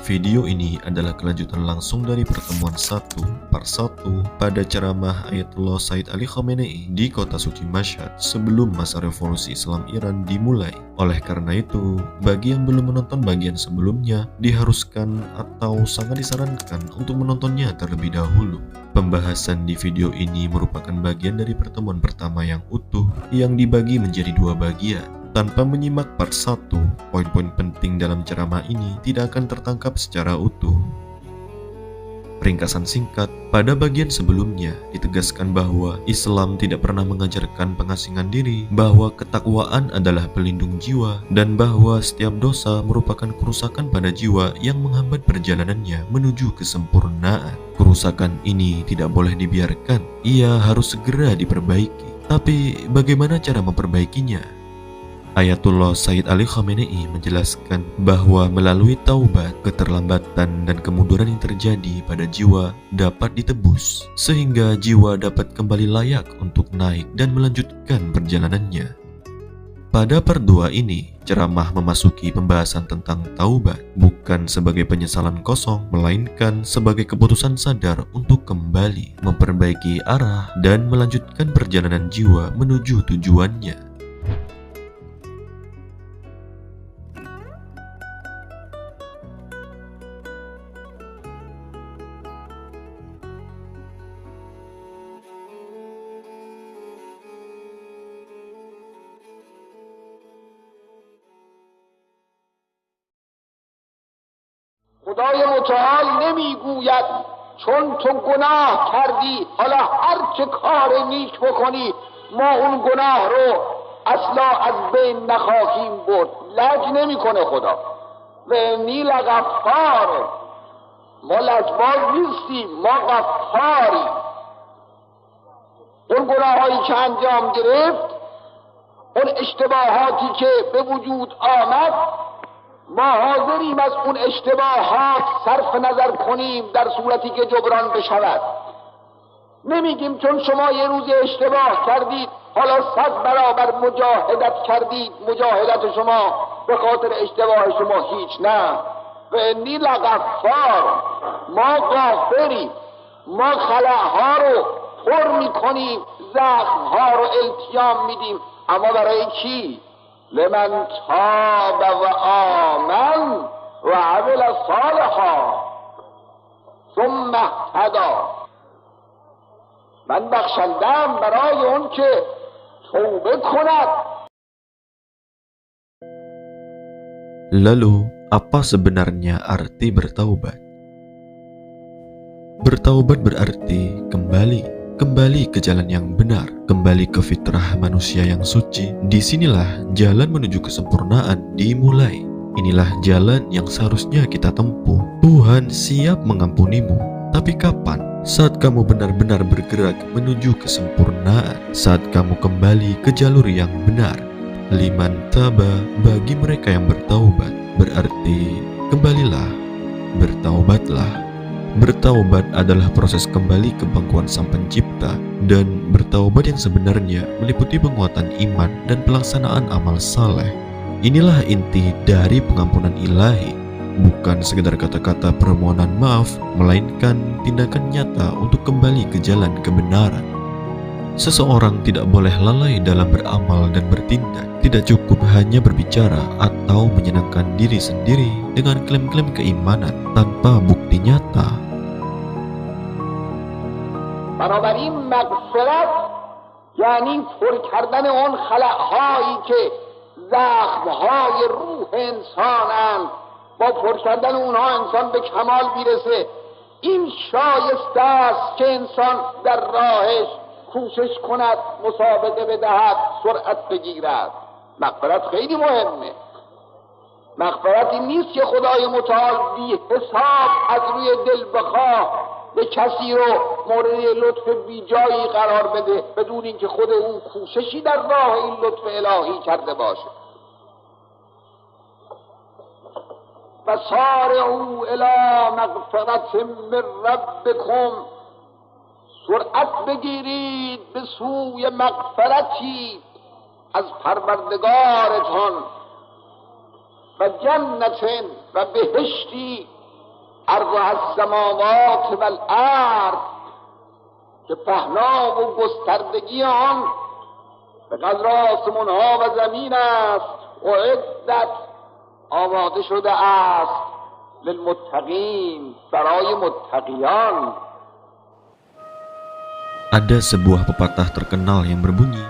Video ini adalah kelanjutan langsung dari pertemuan 1 part 1 pada ceramah Ayatullah Sayyid Ali Khamenei di kota suci Mashhad sebelum masa revolusi Islam Iran dimulai. Oleh karena itu, bagi yang belum menonton bagian sebelumnya, diharuskan atau sangat disarankan untuk menontonnya terlebih dahulu. Pembahasan di video ini merupakan bagian dari pertemuan pertama yang utuh yang dibagi menjadi dua bagian. Tanpa menyimak part 1, poin-poin penting dalam ceramah ini tidak akan tertangkap secara utuh. Ringkasan singkat, pada bagian sebelumnya ditegaskan bahwa Islam tidak pernah mengajarkan pengasingan diri, bahwa ketakwaan adalah pelindung jiwa, dan bahwa setiap dosa merupakan kerusakan pada jiwa yang menghambat perjalanannya menuju kesempurnaan. Kerusakan ini tidak boleh dibiarkan, ia harus segera diperbaiki. Tapi bagaimana cara memperbaikinya? Ayatullah Sayyid Ali Khamenei menjelaskan bahwa melalui taubat, keterlambatan dan kemunduran yang terjadi pada jiwa dapat ditebus, sehingga jiwa dapat kembali layak untuk naik dan melanjutkan perjalanannya. Pada part 2 ini, ceramah memasuki pembahasan tentang taubat, bukan sebagai penyesalan kosong, melainkan sebagai keputusan sadar untuk kembali, memperbaiki arah, dan melanjutkan perjalanan jiwa menuju tujuannya. خدای متعال نمیگوید چون تو گناه کردی حالا هر چه کار نیک بکنی ما اون گناه رو اصلا از بین نخواهیم برد. لج نمیکنه خدا. و انی لغفار، ما لجباز نیستیم، ما غفاریم. اون گناهایی که انجام گرفت، اون اشتباهاتی که به وجود آمد، ما حاضریم از اون اشتباهات صرف نظر کنیم در صورتی که جبران بشود. نمیگیم چون شما یه روز اشتباه کردید حالا 100 برابر مجاهدت کردید، مجاهدت شما به خاطر اشتباه شما هیچ. نه، و انی لغفار، ما غافریم، ما خلأها رو پر میکنیم، زخمها رو التیام میدیم. اما برای کی؟ لمن تاب و آمن و عمل صالحا ثم اهتدی. من بخشندم برای اون که توبه کند. Lalu, apa sebenarnya arti bertaubat? Bertaubat berarti kembali ke jalan yang benar, kembali ke fitrah manusia yang suci. Disinilah jalan menuju kesempurnaan dimulai. Inilah jalan yang seharusnya kita tempuh. Tuhan siap mengampunimu. Tapi kapan? Saat kamu benar-benar bergerak menuju kesempurnaan, saat kamu kembali ke jalur yang benar. Liman taba, bagi mereka yang bertaubat, berarti kembalilah, bertaubatlah. Bertaubat adalah proses kembali ke pangkuan Sang Pencipta, dan bertaubat yang sebenarnya meliputi penguatan iman dan pelaksanaan amal saleh. Inilah inti dari pengampunan ilahi, bukan sekedar kata-kata permohonan maaf, melainkan tindakan nyata untuk kembali ke jalan kebenaran. Seseorang tidak boleh lalai dalam beramal dan bertindak. Tidak cukup hanya berbicara atau menyenangkan diri sendiri dengan klaim-klaim keimanan tanpa bukti nyata. بنابراین مغفرت یعنی پر کردن اون خلأهایی که زخمهای روح انسانند. با پر کردن اونها انسان به کمال میرسه. این شایسته است که انسان در راهش کوشش کند، مسابقه بدهد، سرعت بگیرد. مغفرت خیلی مهمه. مغفرت این نیست که خدای متعال بی حساب از روی دل بخواه به کسی رو مورد لطف بی جایی قرار بده بدون اینکه خود اون کوششی در راه این لطف الهی کرده باشه. و سارعوا الی مغفرت من ربکم، سرعت بگیرید به سوی مغفرتی از پروردگارتان و جنت و بهشتی عرضها السماوات والارض که پهنا و گستردگی آن به قدر آسمان ها و زمین است. اعدت آماده شده است للمتقین برای متقیان. Ada sebuah pepatah terkenal yang berbunyi,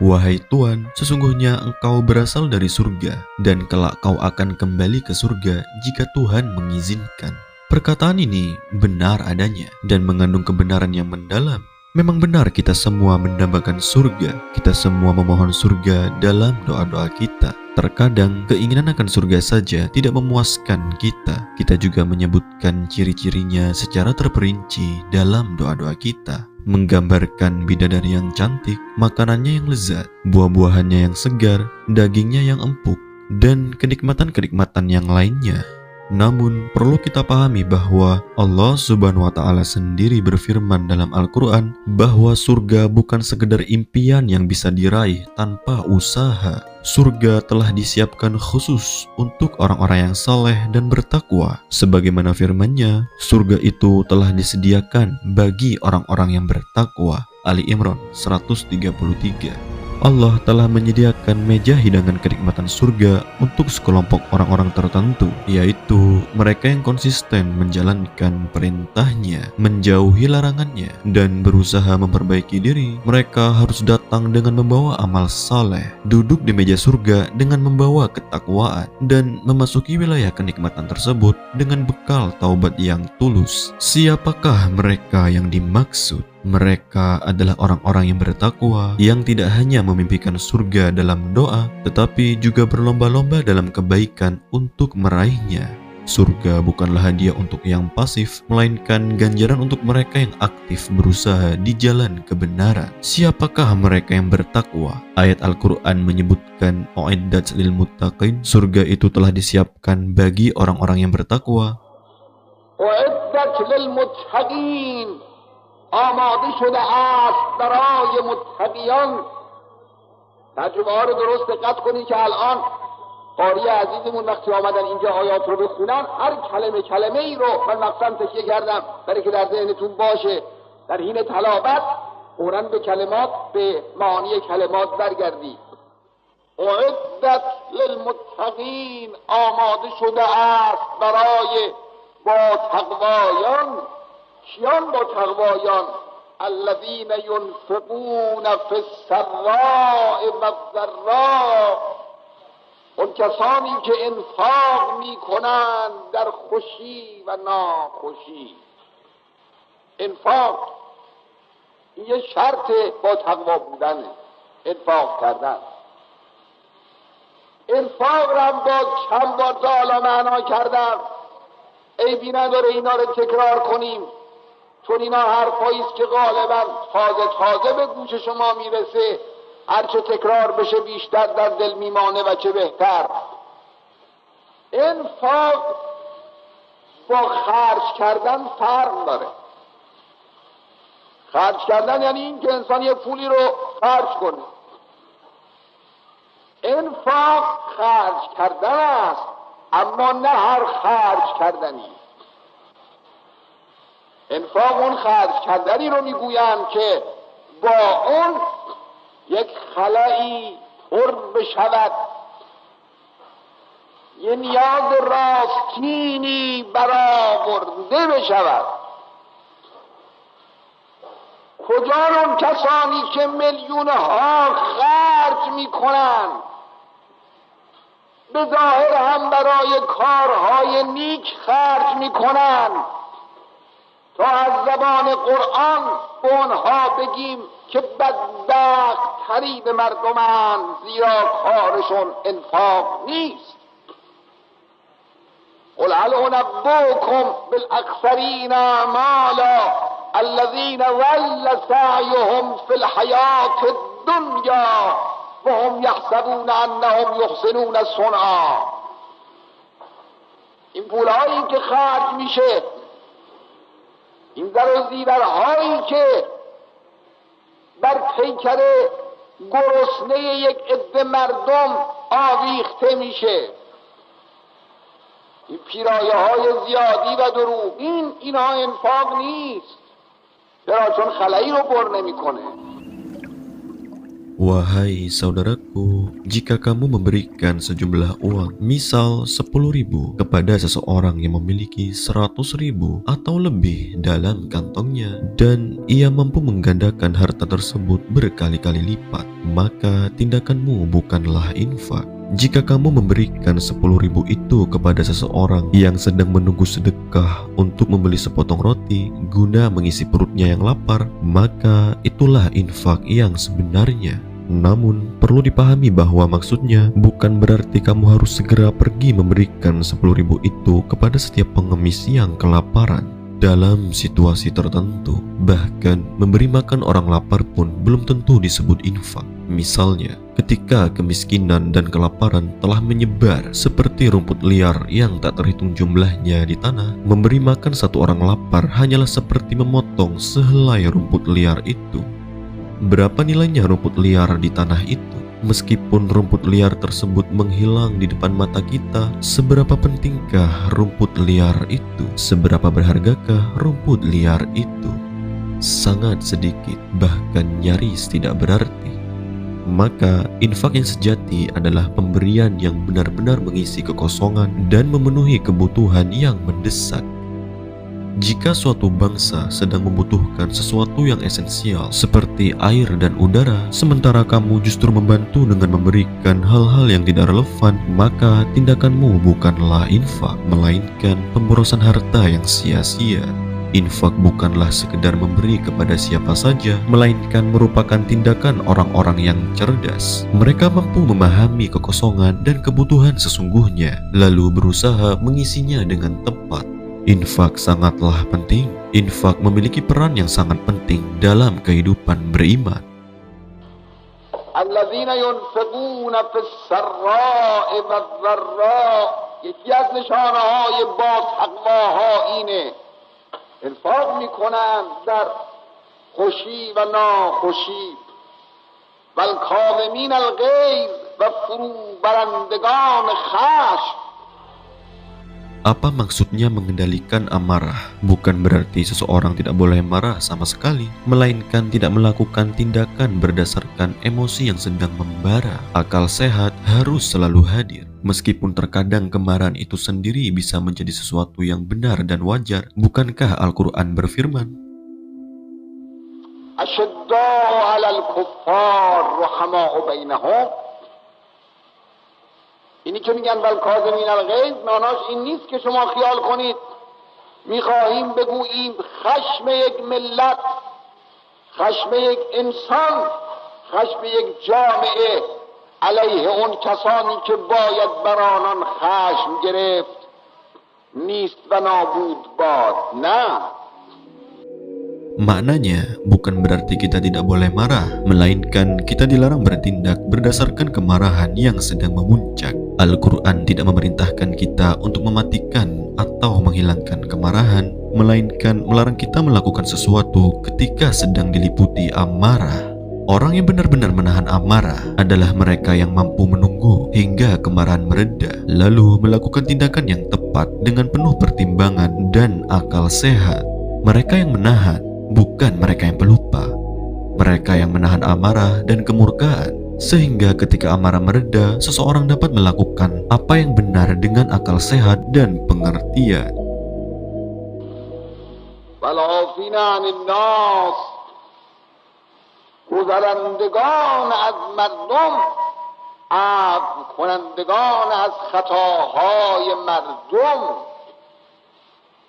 "Wahai Tuhan, sesungguhnya engkau berasal dari surga, dan kelak kau akan kembali ke surga jika Tuhan mengizinkan." Perkataan ini benar adanya dan mengandung kebenaran yang mendalam. Memang benar kita semua mendambakan surga, kita semua memohon surga dalam doa-doa kita. Terkadang keinginan akan surga saja tidak memuaskan kita. Kita juga menyebutkan ciri-cirinya secara terperinci dalam doa-doa kita. Menggambarkan bidadari yang cantik, makanannya yang lezat, buah-buahannya yang segar, dagingnya yang empuk, dan kenikmatan-kenikmatan yang lainnya. Namun, perlu kita pahami bahwa Allah Subhanahu wa Ta'ala sendiri berfirman dalam Al-Quran bahwa surga bukan sekedar impian yang bisa diraih tanpa usaha. Surga telah disiapkan khusus untuk orang-orang yang saleh dan bertakwa. Sebagaimana firman-Nya, surga itu telah disediakan bagi orang-orang yang bertakwa. Ali Imran 133. Allah telah menyediakan meja hidangan kenikmatan surga untuk sekelompok orang-orang tertentu, yaitu mereka yang konsisten menjalankan perintahnya, menjauhi larangannya, dan berusaha memperbaiki diri. Mereka harus datang dengan membawa amal saleh, duduk di meja surga dengan membawa ketakwaan, dan memasuki wilayah kenikmatan tersebut dengan bekal taubat yang tulus. Siapakah mereka yang dimaksud? Mereka adalah orang-orang yang bertakwa, yang tidak hanya memimpikan surga dalam doa, tetapi juga berlomba-lomba dalam kebaikan untuk meraihnya. Surga bukanlah hadiah untuk yang pasif, melainkan ganjaran untuk mereka yang aktif berusaha di jalan kebenaran. Siapakah mereka yang bertakwa? Ayat Al-Quran menyebutkan, "U'iddat lil muttaqin", surga itu telah disiapkan bagi orang-orang yang bertakwa. اعدت للمتقین آماده شده است برای متقیان. ترجمه ها رو درست دقت کنید که الان قاری عزیزمون وقتی آمدن اینجا آیات رو بخونن، هر کلمه ای رو من مقصد تکیه کردم برای که در ذهنتون باشه. در حین تلاوت فوراً به کلمات، به معانی کلمات برگردید. اعدت للمتقین آماده شده است برای با تقوایان. کیان با تقوایان؟ الذین ينفقون فی السراء والضراء، اون کسانی که انفاق میکنند در خوشی و ناخوشی. انفاق این یه شرط با تقوا بودنه، انفاق کردن. انفاق را با چند بار تا حالا معنا کردم، عیبی نداره اینا رو تکرار کنیم، چون اینا حرفاییست که غالبا تازه به گوش شما میرسه. هرچه تکرار بشه بیشتر در دل میمانه و چه بهتر. انفاق با خرج کردن فرق داره. خرج کردن یعنی این که انسان یه پولی رو خرج کنه. انفاق خرج کردن است، اما نه هر خرج کردنی. انفاق اون خرج کردنی رو میگویند که با اون یک خلایی پر بشود، یه نیاز راستینی برآورده بشود. کجا اون کسانی که میلیونها خرج میکنند، به ظاهر هم برای کارهای نیک خرج میکنند، تا از زبان قرآن به اونها بگیم که بدبخت ترین مردمند، زیرا کارشون انفاق نیست. قل هل انبئکم بالاخسرین اعمالا الذین ضل سعیهم فی الحیاة الدنیا وهم یحسبون انهم یحسنون صنعا. این پولهایی که خرج میشه، این در و زیورهایی که بر پیکر گرسنه یک عده مردم آویخته میشه، این پیرایه های زیادی و دروغ اینها انفاق نیست. چرا؟ چون خلایی رو پر نمیکنه. Wahai saudaraku, jika kamu memberikan sejumlah uang, misal 10.000 kepada seseorang yang memiliki 100.000 atau lebih dalam kantongnya, dan ia mampu menggandakan harta tersebut berkali-kali lipat, maka tindakanmu bukanlah infak. Jika kamu memberikan 10.000 itu kepada seseorang yang sedang menunggu sedekah untuk membeli sepotong roti guna mengisi perutnya yang lapar, maka itulah infak yang sebenarnya. Namun, perlu dipahami bahwa maksudnya bukan berarti kamu harus segera pergi memberikan 10.000 itu kepada setiap pengemis yang kelaparan. Dalam situasi tertentu, bahkan memberi makan orang lapar pun belum tentu disebut infak. Misalnya, ketika kemiskinan dan kelaparan telah menyebar seperti rumput liar yang tak terhitung jumlahnya di tanah, memberi makan satu orang lapar hanyalah seperti memotong sehelai rumput liar itu. Berapa nilainya rumput liar di tanah itu? Meskipun rumput liar tersebut menghilang di depan mata kita, seberapa pentingkah rumput liar itu? Seberapa berhargakah rumput liar itu? Sangat sedikit, bahkan nyaris tidak berarti. Maka, infak yang sejati adalah pemberian yang benar-benar mengisi kekosongan dan memenuhi kebutuhan yang mendesak. Jika suatu bangsa sedang membutuhkan sesuatu yang esensial seperti air dan udara, sementara kamu justru membantu dengan memberikan hal-hal yang tidak relevan, maka tindakanmu bukanlah infak, melainkan pemborosan harta yang sia-sia. Infak bukanlah sekedar memberi kepada siapa saja, melainkan merupakan tindakan orang-orang yang cerdas. Mereka mampu memahami kekosongan dan kebutuhan sesungguhnya, lalu berusaha mengisinya dengan tepat. Infak sangatlah penting. Infak memiliki peran yang sangat penting dalam kehidupan beriman. الذين ينفقون في السراء والضراء، یکی از نشانه‌های بازحق‌ها اینه، انفاق میکنند در خوشی و ناخوشی. والکاظمین الغیظ و فرو برندگان خشم. Apa maksudnya mengendalikan amarah? Bukan berarti seseorang tidak boleh marah sama sekali, melainkan tidak melakukan tindakan berdasarkan emosi yang sedang membara. Akal sehat harus selalu hadir. Meskipun terkadang kemarahan itu sendiri bisa menjadi sesuatu yang benar dan wajar, bukankah Al-Quran berfirman, أشداء على الكفار رحماء بینهم. اینی که میگن والکاظمین الغیظ، معناش این نیست که شما خیال کنید میخواهیم بگوییم خشم یک ملت، خشم یک انسان، خشم یک جامعه علیه اون کسانی که باید بر آنان خشم گرفت نیست و نابود باد. نه. Maknanya bukan berarti kita tidak boleh marah, melainkan kita dilarang bertindak berdasarkan kemarahan yang sedang memuncak. Al-Quran tidak memerintahkan kita untuk mematikan atau menghilangkan kemarahan, melainkan melarang kita melakukan sesuatu ketika sedang diliputi amarah. Orang yang benar-benar menahan amarah adalah mereka yang mampu menunggu hingga kemarahan mereda, lalu melakukan tindakan yang tepat dengan penuh pertimbangan dan akal sehat. Mereka yang menahan, bukan mereka yang pelupa. Mereka yang menahan amarah dan kemurkaan, sehingga ketika amarah mereda, seseorang dapat melakukan apa yang benar dengan akal sehat dan pengertian. والعافین عن الناس، گذرندگان از مردم، عفو کنندگان از خطاهای مردم،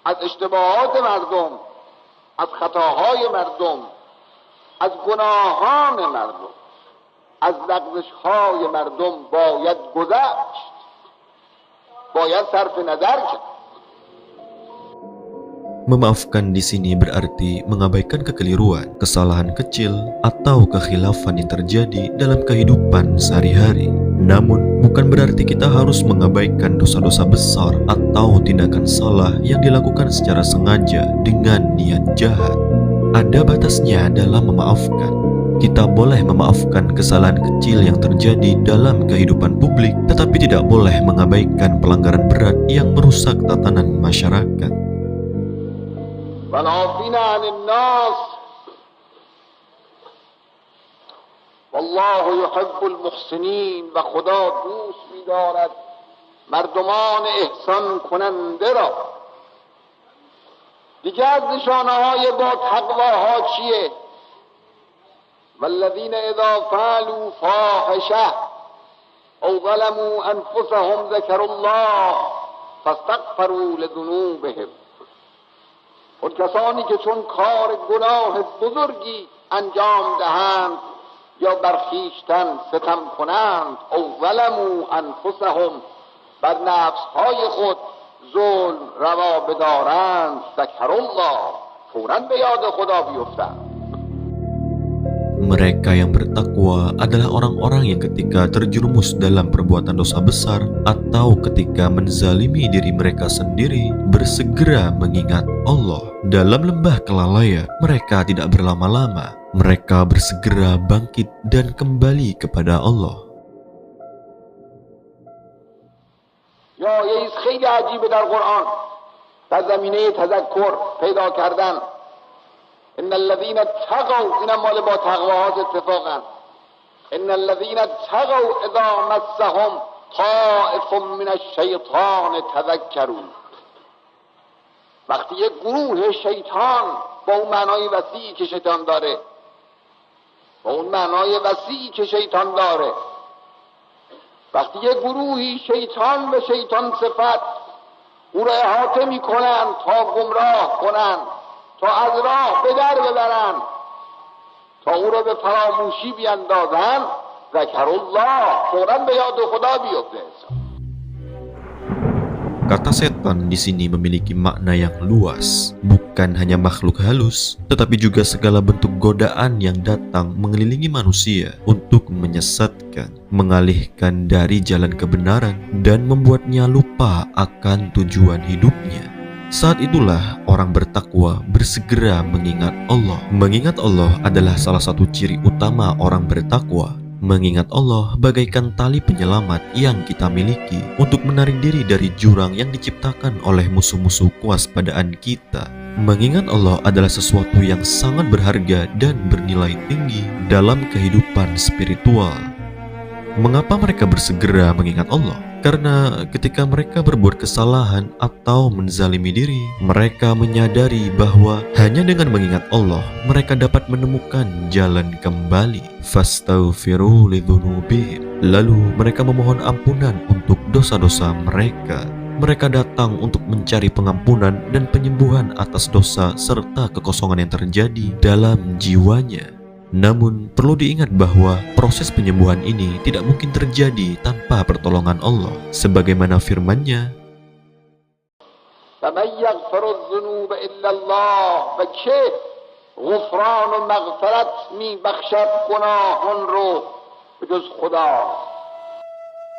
از اشتباهات مردم، از خطاهای مردم، از گناهان مردم، از لغزش‌های مردم باید گذشت، باید صرف نظر کرد. Memaafkan di sini berarti mengabaikan kekeliruan, kesalahan kecil, atau kekhilafan yang terjadi dalam kehidupan sehari-hari. Namun, bukan berarti kita harus mengabaikan dosa-dosa besar atau tindakan salah yang dilakukan secara sengaja dengan niat jahat. Ada batasnya dalam memaafkan. Kita boleh memaafkan kesalahan kecil yang terjadi dalam kehidupan publik, tetapi tidak boleh mengabaikan pelanggaran berat yang merusak tatanan masyarakat. والعافین عن الناس والله يحب المحسنین و خدا دوست می‌دارد مردمان احسان کننده را. دیگه از نشانه‌های با تقواها چیه؟ والذین اذا فعلوا فاحشه او ظلموا انفسهم ذکروا الله فاستغفروا لذنوبهم. اون کسانی که چون کار گناه بزرگی انجام دهند یا بر خویشتن ستم کنند او ظلموا انفسهم، بر نفسهای خود ظلم روا بدارند، ذکروا الله، فوراً به یاد خدا بیفتند. Mereka yang bertakwa adalah orang-orang yang ketika terjerumus dalam perbuatan dosa besar atau ketika menzalimi diri mereka sendiri bersegera mengingat Allah. Dalam lembah kelalaian, mereka tidak berlama-lama. Mereka bersegera bangkit dan kembali kepada Allah. یا یه چیز خیلی عجیبه در قرآن در زمینه تذکر پیدا کردن. ان الذين اتقوا، اینا مال با تقواهات اتفاقا، ان الذين اتقوا اذا مسهم طائف من الشیطان تذکروا. وقتی یک گروه شیطان با اون معنای وسیعی که شیطان داره، با اون معنای وسیعی که شیطان داره، وقتی یک گروهی شیطان به شیطان صفت او را احاطه می کنند تا گمراه کنند، تا از راه به در ببرند، تا او را به فراموشی بیندازند، ذکر الله، فوراً به یاد خدا بیفته. Kata setan di sini memiliki makna yang luas, bukan hanya makhluk halus, tetapi juga segala bentuk godaan yang datang mengelilingi manusia untuk menyesatkan, mengalihkan dari jalan kebenaran, dan membuatnya lupa akan tujuan hidupnya. Saat itulah orang bertakwa bersegera mengingat Allah. Mengingat Allah adalah salah satu ciri utama orang bertakwa. Mengingat Allah bagaikan tali penyelamat yang kita miliki untuk menarik diri dari jurang yang diciptakan oleh musuh-musuh kewaspadaan kita. Mengingat Allah adalah sesuatu yang sangat berharga dan bernilai tinggi dalam kehidupan spiritual. Mengapa mereka bersegera mengingat Allah? Karena ketika mereka berbuat kesalahan atau menzalimi diri, mereka menyadari bahwa hanya dengan mengingat Allah, mereka dapat menemukan jalan kembali. Fastaghfiru lidzunubihim. Lalu mereka memohon ampunan untuk dosa-dosa mereka. Mereka datang untuk mencari pengampunan dan penyembuhan atas dosa serta kekosongan yang terjadi dalam jiwanya. Namun, perlu diingat bahwa proses penyembuhan ini tidak mungkin terjadi tanpa pertolongan Allah. Sebagaimana firman-Nya, فَمَنْ يَغْفِرُ الذُّنُوبَ إِلَّا اللَّهُ، و که غفران و مغفرت می بخشد گناهان رو به جز خدا.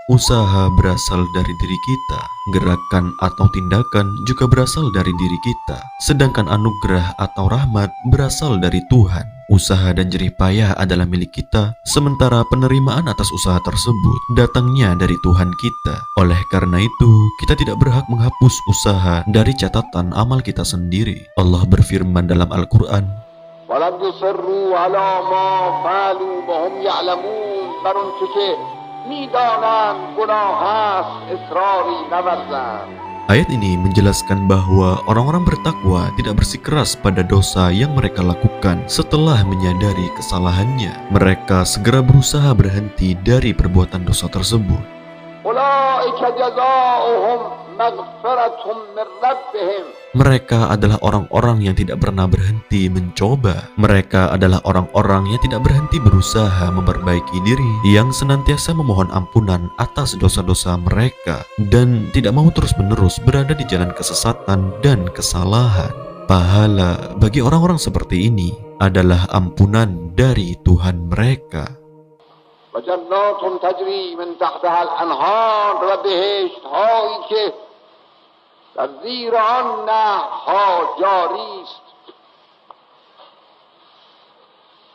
usaha berasal dari diri kita, gerakan atau tindakan juga berasal dari diri kita, sedangkan anugerah atau rahmat berasal dari Tuhan. Usaha dan jerih payah adalah milik kita, sementara penerimaan atas usaha tersebut datangnya dari Tuhan kita. Oleh karena itu, kita tidak berhak menghapus usaha dari catatan amal kita sendiri. Allah berfirman dalam Al-Quran, وَلَمْ يُصِرُّوا عَلَى مَا فَعَلُوا وَهُمْ يَعْلَمُونَ، بر آنچه که می‌دانند گناه است اصراری نورزند. Ayat ini menjelaskan bahwa orang-orang bertakwa tidak bersikeras pada dosa yang mereka lakukan setelah menyadari kesalahannya. Mereka segera berusaha berhenti dari perbuatan dosa tersebut. أولئك جزاؤهم مغفرة من ربهم. Mereka adalah orang-orang yang tidak pernah berhenti mencoba. Mereka adalah orang-orang yang tidak berhenti berusaha memperbaiki diri, yang senantiasa memohon ampunan atas dosa-dosa mereka, dan tidak mau terus-menerus berada di jalan kesesatan dan kesalahan. Pahala bagi orang-orang seperti ini adalah ampunan dari Tuhan mereka. وجنات تجری من تحتها الانهار، و بهشت هایی که در زیر آن نهرها جاری است.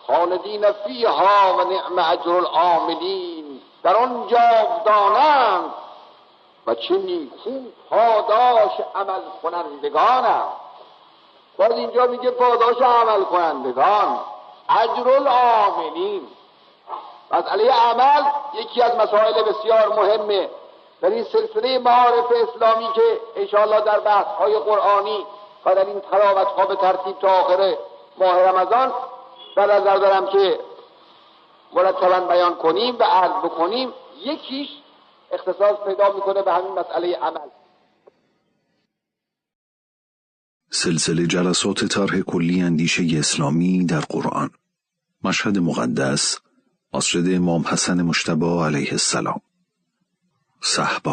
خالدین فیها و نعم اجر العاملین، در آن جاودانند و چه نیکو پاداش عمل کنندگانند. باز اینجا میگه پاداش عمل کنندگان، اجر العاملین. مسئله عمل یکی از مسائل بسیار مهمه در این سلسله معارف اسلامی که انشاءالله در بحث‌های قرآنی و در این تلاوت‌ها به ترتیب تا آخر ماه رمضان در نظر دارم که مرتباً بیان کنیم و عرض بکنیم. یکیش اختصاص پیدا میکنه به همین مسئله عمل. سلسله جلسات طرح کلی اندیشه اسلامی در قرآن، مشهد مقدس، مسجد امام حسن مجتبی علیه السلام، صحبا.